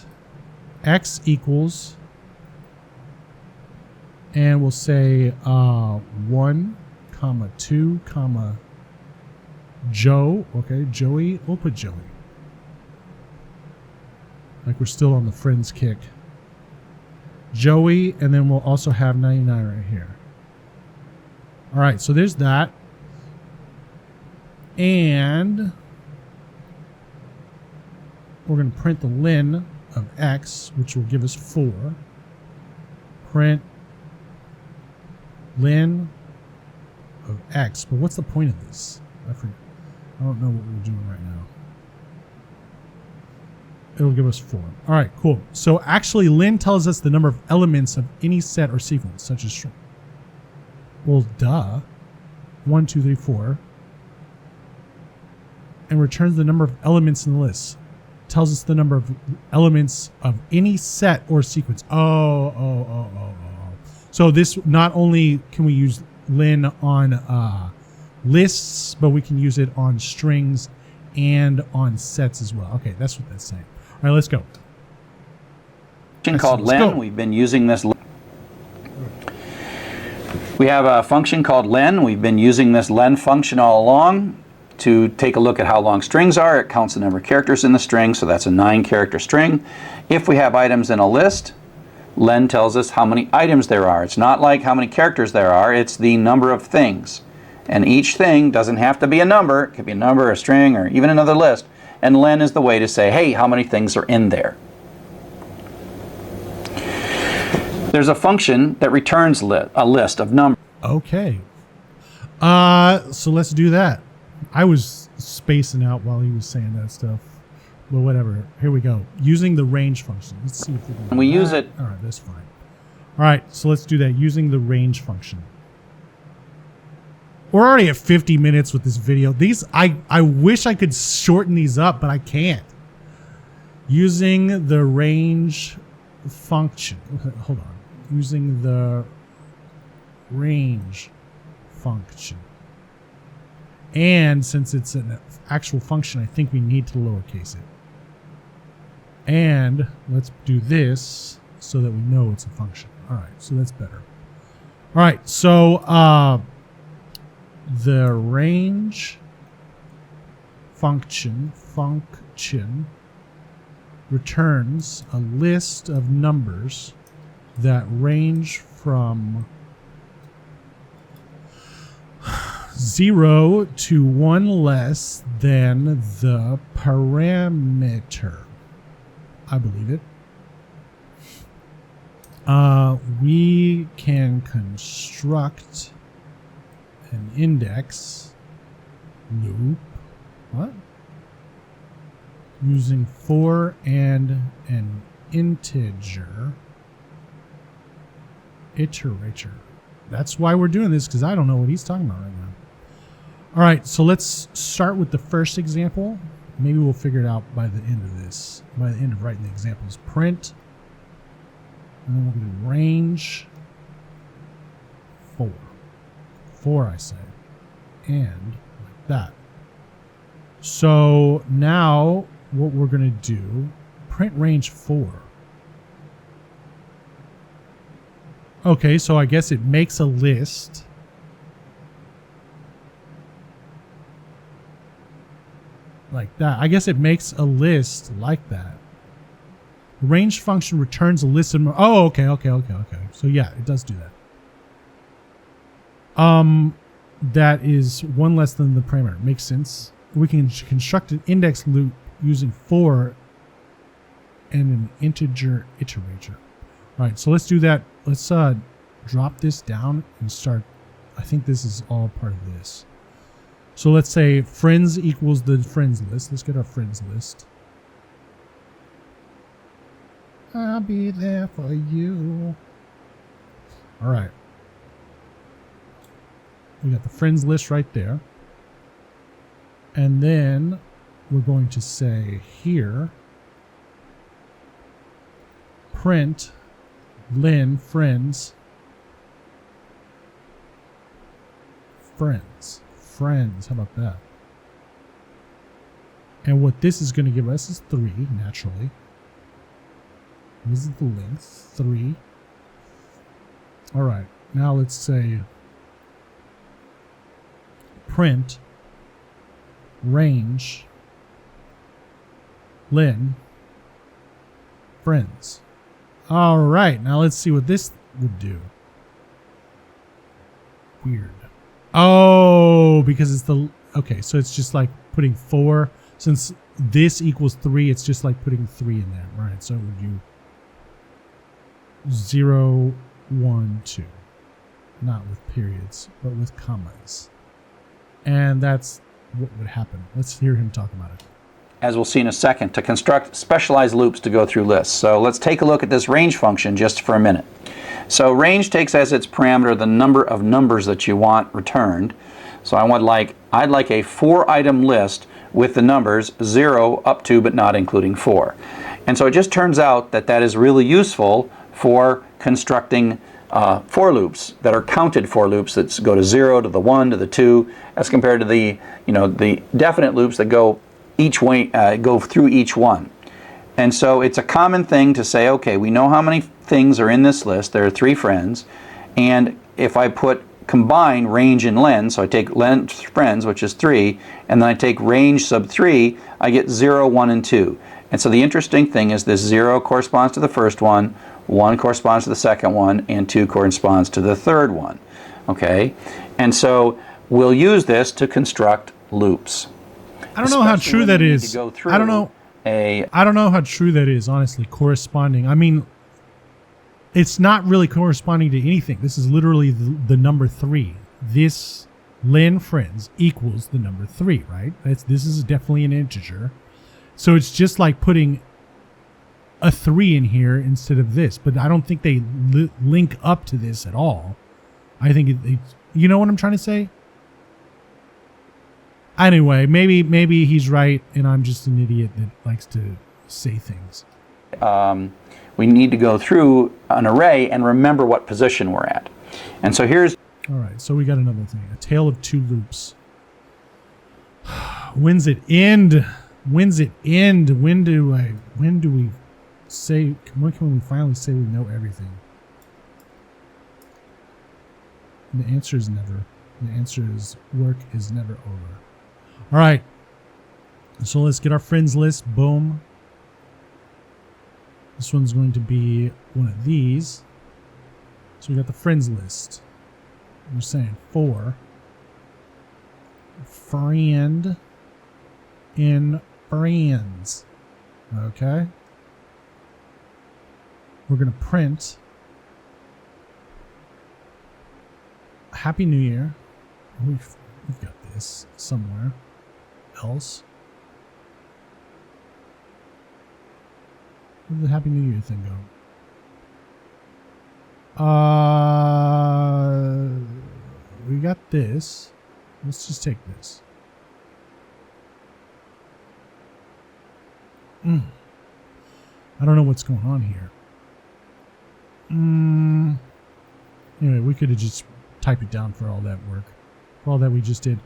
A: x equals, and we'll say 1, comma 2, comma Joe. Okay, Joey. We'll put Joey. Like we're still on the friends kick. Joey, and then we'll also have 99 right here. All right, so there's that. And we're going to print the len of x, which will give us 4. Print len of x. But what's the point of this? I forget. I don't know what we're doing right now. It'll give us 4. All right, cool. So actually, len tells us the number of elements of any set or sequence, such as string. Well, duh. 1, 2, 3, 4. And returns the number of elements in the list. Tells us the number of elements of any set or sequence. Oh. So this, not only can we use len on lists, but we can use it on strings and on sets as well. Okay, that's what that's saying. All right, let's go.
B: Function called len. We've been using this. We have a function called len. We've been using this len function all along to take a look at how long strings are. It counts the number of characters in the string, so that's a 9-character string. If we have items in a list, len tells us how many items there are. It's not like how many characters there are, it's the number of things. And each thing doesn't have to be a number. It could be a number, a string, or even another list. And len is the way to say, hey, how many things are in there? There's a function that returns a list of numbers.
A: Okay. So let's do that. I was spacing out while he was saying that stuff. But whatever. Here we go. Using the range function. Let's see if we can do
B: And we
A: that.
B: use it.
A: All right, that's fine. All right, so let's do that. Using the range function. We're already at 50 minutes with this video. These, I wish I could shorten these up, but I can't. Using the range function. Hold on. Using the range function. And since it's an actual function, I think we need to lowercase it. And let's do this so that we know it's a function. All right, so that's better. All right, so the range function returns a list of numbers that range from 0 to 1 less than the parameter. I believe it. We can construct an index loop. What? Using for and an integer iterator. That's why we're doing this, because I don't know what he's talking about right now. All right, so let's start with the first example. Maybe we'll figure it out by the end of this. By the end of writing the examples. Print. And then we're going to range 4. 4, I say. And like that. So now what we're going to do, print range 4. Okay, so I guess it makes a list. Like that. I guess it makes a list like that. The range function returns a list of... Oh, okay. So yeah, it does do that. That is 1 less than the parameter. Makes sense. We can construct an index loop using for and an integer iterator. All right, so let's do that. Let's drop this down and start. I think this is all part of this. So let's say friends equals the friends list. Let's get our friends list. I'll be there for you. All right. We got the friends list right there. And then we're going to say here, print len friends. How about that? And what this is going to give us is 3, naturally. This is the length, 3. All right, now let's say print range len friends. All right, now let's see what this would do. Weird. Oh, because it's the... Okay, so it's just like putting 4. Since this equals 3, it's just like putting 3 in there. Right, so it would do 0, 1, 2. Not with periods, but with commas. And that's what would happen. Let's hear him talk about it.
B: As we'll see in a second, to construct specialized loops to go through lists. So let's take a look at this range function just for a minute. So range takes as its parameter the number of numbers that you want returned. So I'd like a 4-item list with the numbers 0 up to but not including 4. And so it just turns out that that is really useful for constructing for loops that are counted for loops that go to 0 to the 1 to the 2, as compared to the the definite loops that go each way, go through each one. And so it's a common thing to say, okay, we know how many things are in this list. There are 3 friends, and if I combine range and len, so I take len friends, which is 3, and then I take range sub 3, I get 0, 1, and 2. And so the interesting thing is this 0 corresponds to the first one, 1 corresponds to the second one, and 2 corresponds to the third one. Okay? And so we'll use this to construct loops.
A: I don't know how true that is. I don't know how true that is, honestly, corresponding. I mean, it's not really corresponding to anything. This is literally the number 3. This len friends equals the number 3, right? This is definitely an integer. So it's just like putting a 3 in here instead of this. But I don't think they link up to this at all. I think you know what I'm trying to say? Anyway, maybe he's right, and I'm just an idiot that likes to say things.
B: We need to go through an array and remember what position we're at. And so here's...
A: All right, so we got another thing. A tale of 2 loops. When's it end? When's it end? When do we say... When can we finally say we know everything? And the answer is never. The answer is work is never over. All right, so let's get our friends list. Boom. This one's going to be one of these. So we got the friends list. We're saying 4 friend in friends. Okay. We're going to print Happy New Year. We've got this somewhere else. Where did the Happy New Year thing go? We got this. Let's just take this. I don't know what's going on here. Anyway, we could have just typed it down for all that work. For all that we just did.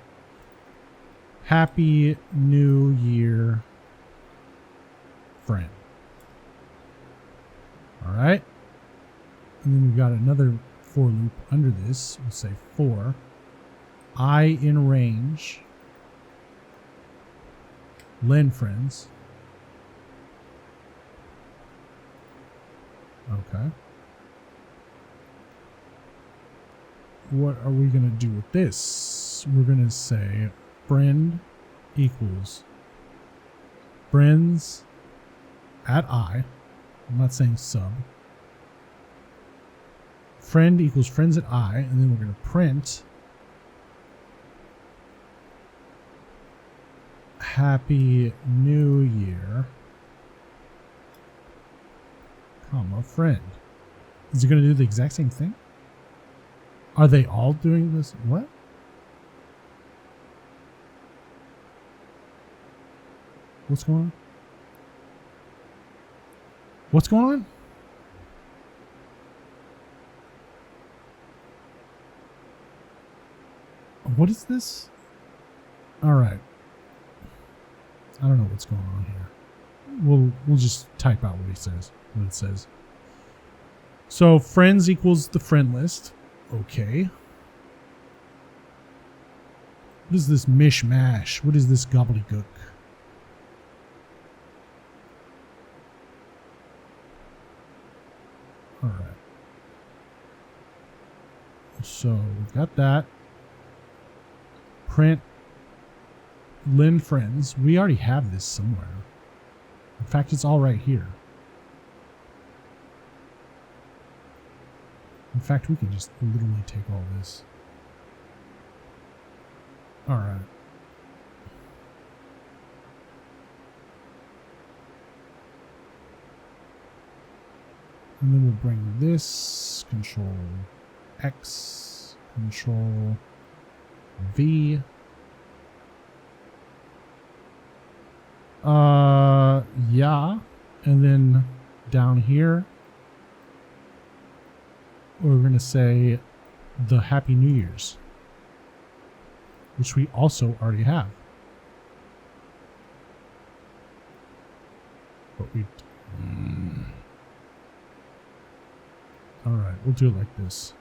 A: Happy New Year, friend. All right. And then we've got another for loop under this. We'll say 4. I in range. Len friends. Okay. What are we going to do with this? We're going to say friend equals friends at I. I'm not saying sub. Friend equals friends at I, and then we're going to print Happy New Year, comma, friend. Is it going to do the exact same thing? Are they all doing this? What? What's going on? What's going on? What is this? All right. I don't know what's going on here. We'll just type out what he says. What it says. So friends equals the friend list. Okay. What is this mishmash? What is this gobbledygook? All right. So we've got that. Print Lynn friends. We already have this somewhere. In fact, it's all right here. In fact, we can just literally take all this. All right. And then we'll bring this, Control X, Control V. Yeah. And then down here, we're going to say the Happy New Year's, which we also already have. But we... All right, we'll do it like this.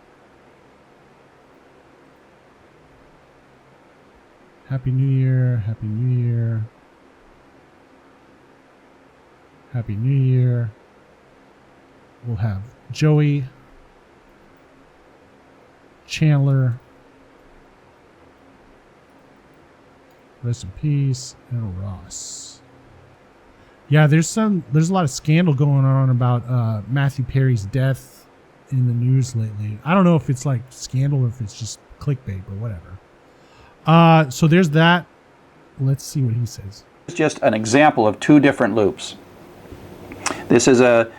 A: Happy New Year, Happy New Year. Happy New Year. We'll have Joey, Chandler, rest in peace, and Ross. Yeah, there's a lot of scandal going on about Matthew Perry's death in the news lately. I don't know if it's like scandal or if it's just clickbait, but whatever. So there's that. Let's see what he says.
B: It's just an example of two different loops. This is a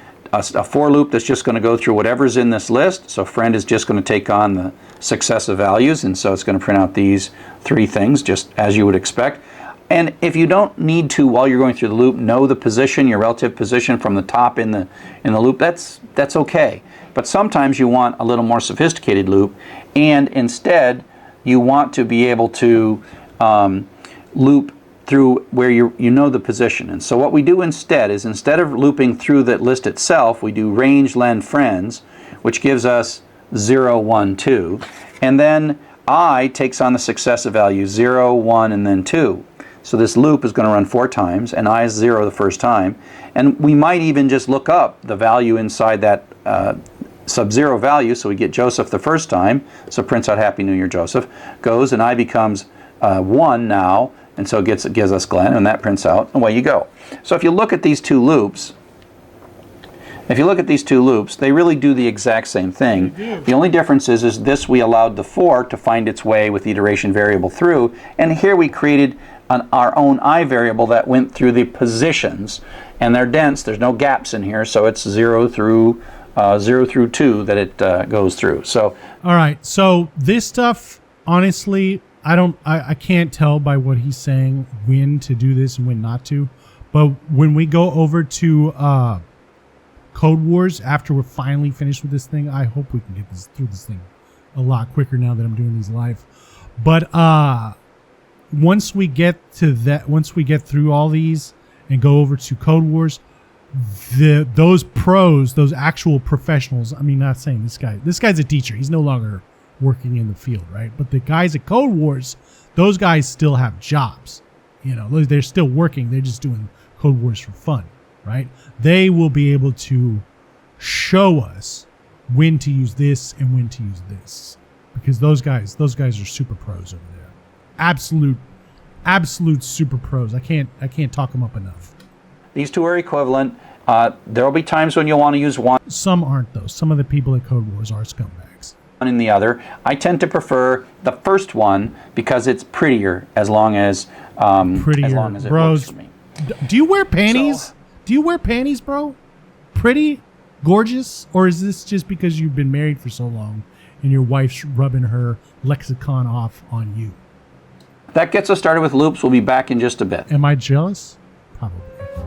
B: for loop that's just going to go through whatever's in this list. So friend is just going to take on the successive values, and so it's going to print out these three things just as you would expect. And if you don't need to, while you're going through the loop, know the position, your relative position from the top in the loop, that's okay. But sometimes you want a little more sophisticated loop, and instead you want to be able to loop through where you know the position. And so what we do instead is, instead of looping through the list itself, we do range len friends, which gives us 0, 1, 2. And then I takes on the successive values 0, 1, and then 2. So this loop is going to run 4 times, and I is 0 the first time. And we might even just look up the value inside that sub-0 value, so we get Joseph the first time, so prints out Happy New Year Joseph, goes, and I becomes 1 now, and so it gives us Glenn, and that prints out, and away you go. So if you look at these two loops, they really do the exact same thing. The only difference is this we allowed the for to find its way with the iteration variable through, and here we created our own I variable that went through the positions, and they're dense, there's no gaps in here, so it's 0 through 2 that it goes through. So
A: all right, so this stuff, honestly, I can't tell by what he's saying when to do this and when not to. But when we go over to Code Wars after we're finally finished with this thing, I hope we can get through this thing a lot quicker now that I'm doing these live. But once we get through all these and go over to Code Wars, those pros, those actual professionals, I mean, not saying this guy's a teacher, he's no longer working in the field, right? But the guys at Code Wars, those guys still have jobs. You know, they're still working, they're just doing Code Wars for fun, right? They will be able to show us when to use this and when to use this, because those guys are super pros over there. Absolute super pros. I can't talk them up enough.
B: these two are equivalent. There will be times when you'll want to use one.
A: Some aren't, though. Some of the people at Code Wars are scumbags.
B: In the other. I tend to prefer the first one because it's prettier as long as it works for me.
A: Do you wear panties? Do you wear panties, bro? Pretty? Gorgeous? Or is this just because you've been married for so long and your wife's rubbing her lexicon off on you?
B: That gets us started with loops. We'll be back in just a bit.
A: Am I jealous? Probably.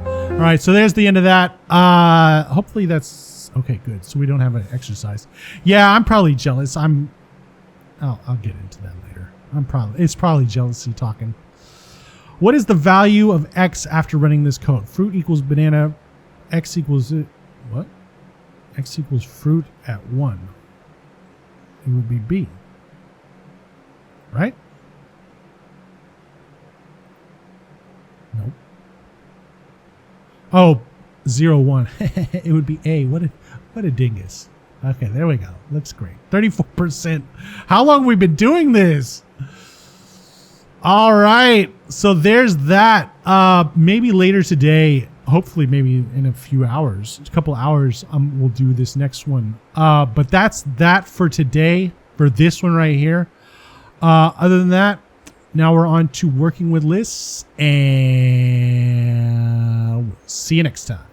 A: All right, so there's the end of that. Hopefully that's okay. Good. So we don't have an exercise. Yeah, I'm probably jealous. I'll get into that later. It's probably jealousy talking. What is the value of x after running this code? Fruit equals banana. X equals what? X equals fruit at 1. It would be B. Right? Nope. Oh, 0, 1. It would be A. What a dingus. Okay, there we go. Looks great. 34%. How long have we been doing this? All right. So there's that. Maybe later today, hopefully maybe in a few hours, a couple hours, we'll do this next one. But that's that for today, for this one right here. Other than that, now we're on to working with lists, and we'll see you next time.